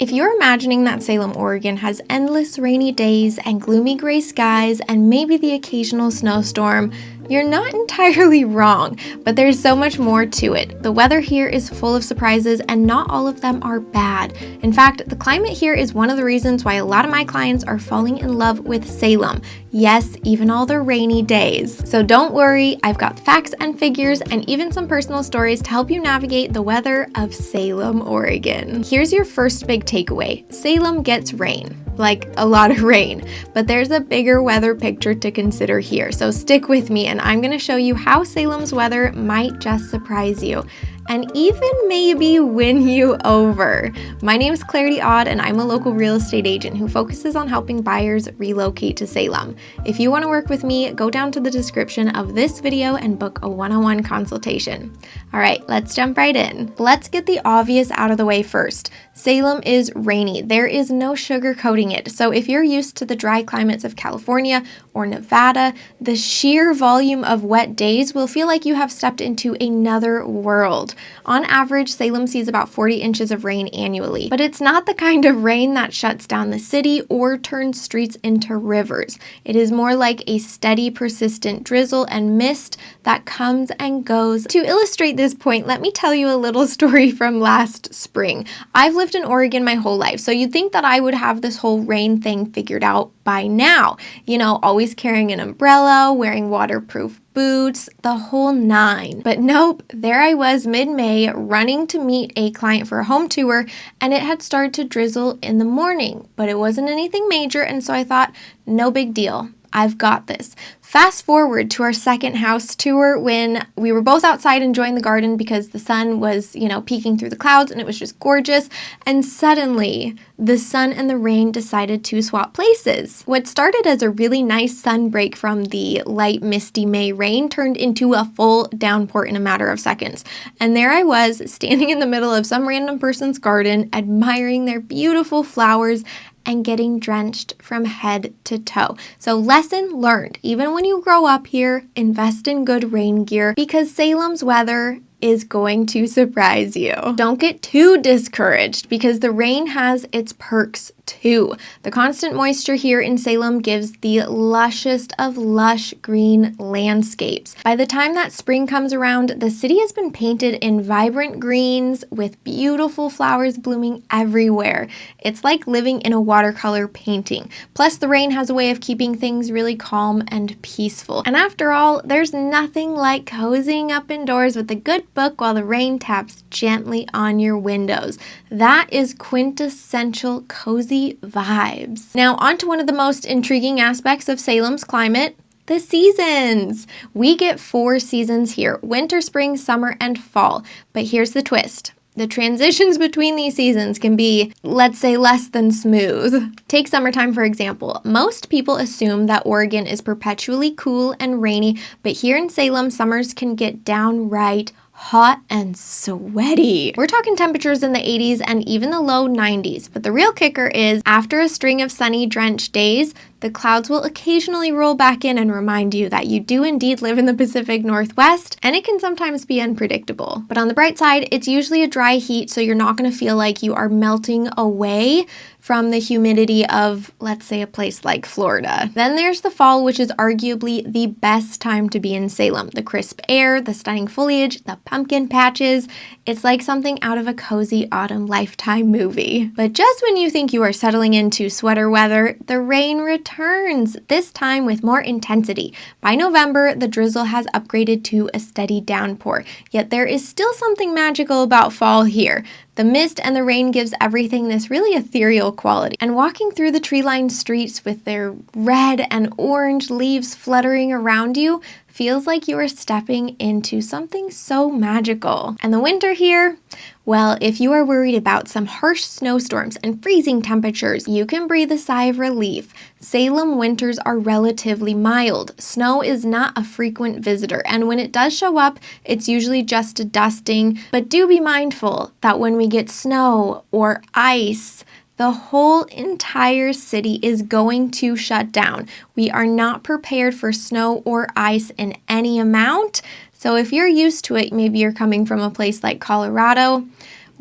If you're imagining that Salem, Oregon has endless rainy days and gloomy gray skies and maybe the occasional snowstorm, you're not entirely wrong, but there's so much more to it. The weather here is full of surprises and not all of them are bad. In fact, the climate here is one of the reasons why a lot of my clients are falling in love with Salem. Yes, even all the rainy days. So don't worry, I've got facts and figures and even some personal stories to help you navigate the weather of Salem, Oregon. Here's your first big takeaway. Salem gets rain. Like a lot of rain, but there's a bigger weather picture to consider here. So stick with me and I'm going to show you how Salem's weather might just surprise you and even maybe win you over. My name is Clarity Odd and I'm a local real estate agent who focuses on helping buyers relocate to Salem. If you want to work with me, go down to the description of this video and book a one-on-one consultation. All right, let's jump right in. Let's get the obvious out of the way first. Salem is rainy. There is no sugarcoating it. So if you're used to the dry climates of California or Nevada, the sheer volume of wet days will feel like you have stepped into another world. On average, Salem sees about 40 inches of rain annually, but it's not the kind of rain that shuts down the city or turns streets into rivers. It is more like a steady, persistent drizzle and mist that comes and goes. To illustrate this point, let me tell you a little story from last spring. I've lived in Oregon my whole life, so you'd think that I would have this whole rain thing figured out by now. You know, always carrying an umbrella, wearing waterproof boots, the whole nine. But nope, there I was mid-May running to meet a client for a home tour and it had started to drizzle in the morning, but it wasn't anything major and so I thought, no big deal. I've got this. Fast forward to our second house tour when we were both outside enjoying the garden because the sun was, peeking through the clouds and it was just gorgeous. And suddenly the sun and the rain decided to swap places. What started as a really nice sun break from the light misty May rain turned into a full downpour in a matter of seconds. And there I was standing in the middle of some random person's garden, admiring their beautiful flowers and getting drenched from head to toe. So lesson learned, even when you grow up here, invest in good rain gear because Salem's weather is going to surprise you. Don't get too discouraged because the rain has its perks too. The constant moisture here in Salem gives the lushest of lush green landscapes. By the time that spring comes around, the city has been painted in vibrant greens with beautiful flowers blooming everywhere. It's like living in a watercolor painting. Plus, the rain has a way of keeping things really calm and peaceful. And after all, there's nothing like cozying up indoors with a good book while the rain taps gently on your windows. That is quintessential cozy vibes. Now, on to one of the most intriguing aspects of Salem's climate, the seasons. We get 4 seasons here: winter, spring, summer, and fall. But here's the twist. The transitions between these seasons can be, let's say, less than smooth. Take summertime, for example. Most people assume that Oregon is perpetually cool and rainy, but here in Salem, summers can get downright hot and sweaty. We're talking temperatures in the 80s and even the low 90s, but the real kicker is after a string of sunny, drenched days, the clouds will occasionally roll back in and remind you that you do indeed live in the Pacific Northwest, and it can sometimes be unpredictable. But on the bright side, it's usually a dry heat, so you're not going to feel like you are melting away from the humidity of, let's say, a place like Florida. Then there's the fall, which is arguably the best time to be in Salem. The crisp air, the stunning foliage, the pumpkin patches. It's like something out of a cozy autumn Lifetime movie. But just when you think you are settling into sweater weather, the rain returns, this time with more intensity. By November, the drizzle has upgraded to a steady downpour, yet there is still something magical about fall here. The mist and the rain gives everything this really ethereal quality. And walking through the tree-lined streets with their red and orange leaves fluttering around you feels like you are stepping into something so magical. And the winter here, well, if you are worried about some harsh snowstorms and freezing temperatures, you can breathe a sigh of relief. Salem winters are relatively mild. Snow is not a frequent visitor, and when it does show up, it's usually just a dusting. But do be mindful that when we get snow or ice, the whole entire city is going to shut down. We are not prepared for snow or ice in any amount. So if you're used to it, maybe you're coming from a place like Colorado,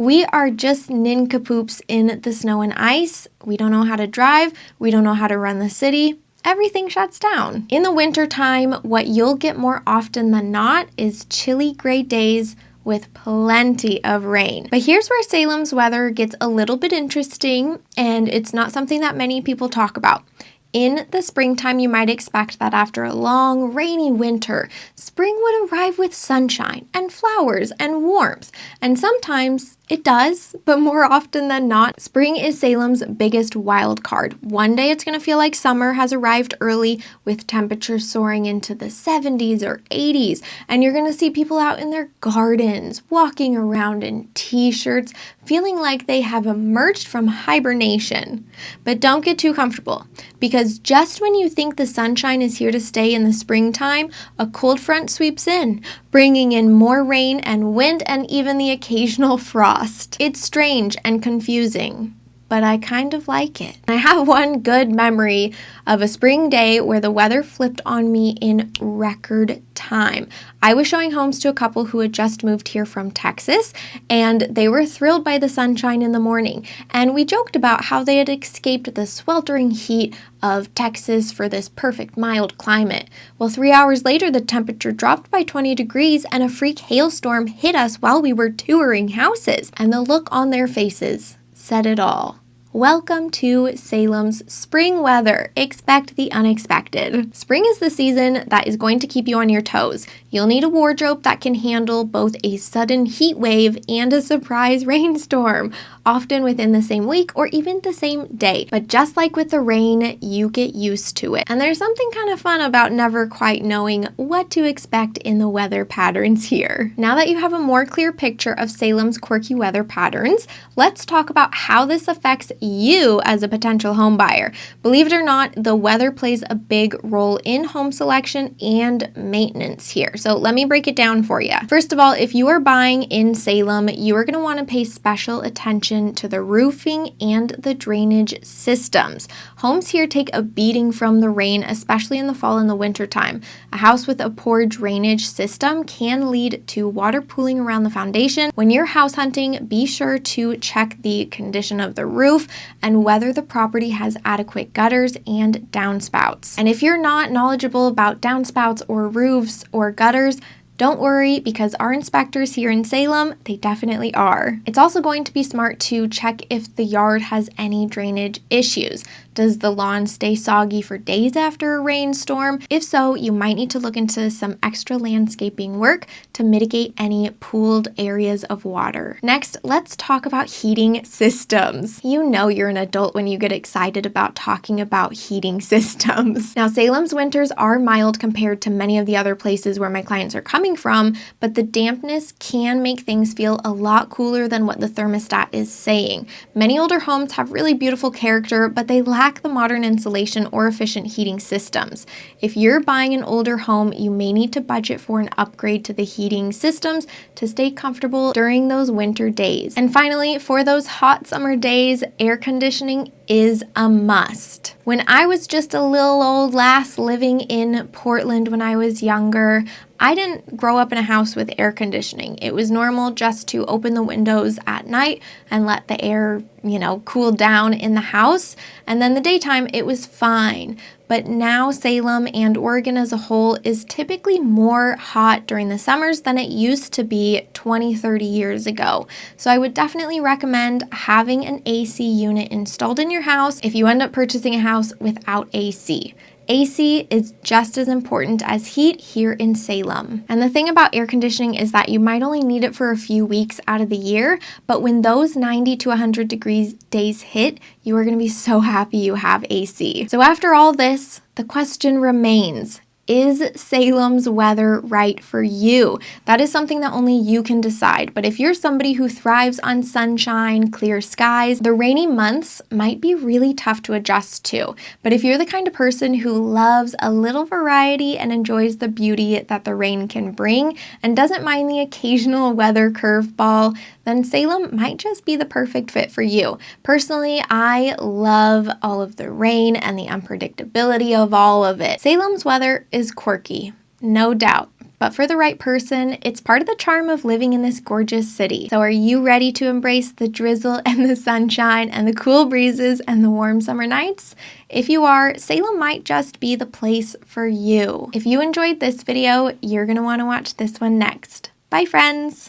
We are just nincompoops in the snow and ice. We don't know how to drive. We don't know how to run the city. Everything shuts down. In the wintertime, what you'll get more often than not is chilly gray days with plenty of rain. But here's where Salem's weather gets a little bit interesting, and it's not something that many people talk about. In the springtime, you might expect that after a long, rainy winter, spring would arrive with sunshine and flowers and warmth. And sometimes it does, but more often than not, spring is Salem's biggest wild card. One day it's going to feel like summer has arrived early with temperatures soaring into the 70s or 80s, and you're going to see people out in their gardens, walking around in t-shirts, feeling like they have emerged from hibernation. But don't get too comfortable, because just when you think the sunshine is here to stay in the springtime, a cold front sweeps in, bringing in more rain and wind and even the occasional frost. It's strange and confusing, but I kind of like it. I have one good memory of a spring day where the weather flipped on me in record time. I was showing homes to a couple who had just moved here from Texas, and they were thrilled by the sunshine in the morning. And we joked about how they had escaped the sweltering heat of Texas for this perfect mild climate. Well, 3 hours later, the temperature dropped by 20 degrees and a freak hailstorm hit us while we were touring houses. And the look on their faces said it all. Welcome to Salem's spring weather. Expect the unexpected. Spring is the season that is going to keep you on your toes. You'll need a wardrobe that can handle both a sudden heat wave and a surprise rainstorm, often within the same week or even the same day. But just like with the rain, you get used to it. And there's something kind of fun about never quite knowing what to expect in the weather patterns here. Now that you have a more clear picture of Salem's quirky weather patterns, let's talk about how this affects you as a potential home buyer. Believe it or not, the weather plays a big role in home selection and maintenance here. So let me break it down for you. First of all, if you are buying in Salem, you are going to want to pay special attention to the roofing and the drainage systems. Homes here take a beating from the rain, especially in the fall and the winter time. A house with a poor drainage system can lead to water pooling around the foundation. When you're house hunting, be sure to check the condition of the roof and whether the property has adequate gutters and downspouts. And if you're not knowledgeable about downspouts or roofs or gutters, don't worry, because our inspectors here in Salem, they definitely are. It's also going to be smart to check if the yard has any drainage issues. Does the lawn stay soggy for days after a rainstorm? If so, you might need to look into some extra landscaping work to mitigate any pooled areas of water. Next, let's talk about heating systems. You know you're an adult when you get excited about talking about heating systems. Now, Salem's winters are mild compared to many of the other places where my clients are coming from, but the dampness can make things feel a lot cooler than what the thermostat is saying. Many older homes have really beautiful character, but they lack the modern insulation or efficient heating systems. If you're buying an older home, you may need to budget for an upgrade to the heating systems to stay comfortable during those winter days. And finally, for those hot summer days, air conditioning is a must. When I was just a little old lass living in Portland when I was younger, I didn't grow up in a house with air conditioning. It was normal just to open the windows at night and let the air, cool down in the house. And then the daytime, it was fine. But now Salem and Oregon as a whole is typically more hot during the summers than it used to be 20, 30 years ago. So I would definitely recommend having an AC unit installed in your house if you end up purchasing a house without AC. AC is just as important as heat here in Salem. And the thing about air conditioning is that you might only need it for a few weeks out of the year, but when those 90 to 100 degrees days hit, you are going to be so happy you have AC. So after all this, the question remains, is Salem's weather right for you? That is something that only you can decide. But if you're somebody who thrives on sunshine, clear skies, the rainy months might be really tough to adjust to. But if you're the kind of person who loves a little variety and enjoys the beauty that the rain can bring and doesn't mind the occasional weather curveball, then Salem might just be the perfect fit for you. Personally, I love all of the rain and the unpredictability of all of it. Salem's weather is quirky. No doubt. But for the right person, it's part of the charm of living in this gorgeous city. So are you ready to embrace the drizzle and the sunshine and the cool breezes and the warm summer nights? If you are, Salem might just be the place for you. If you enjoyed this video, you're going to want to watch this one next. Bye, friends!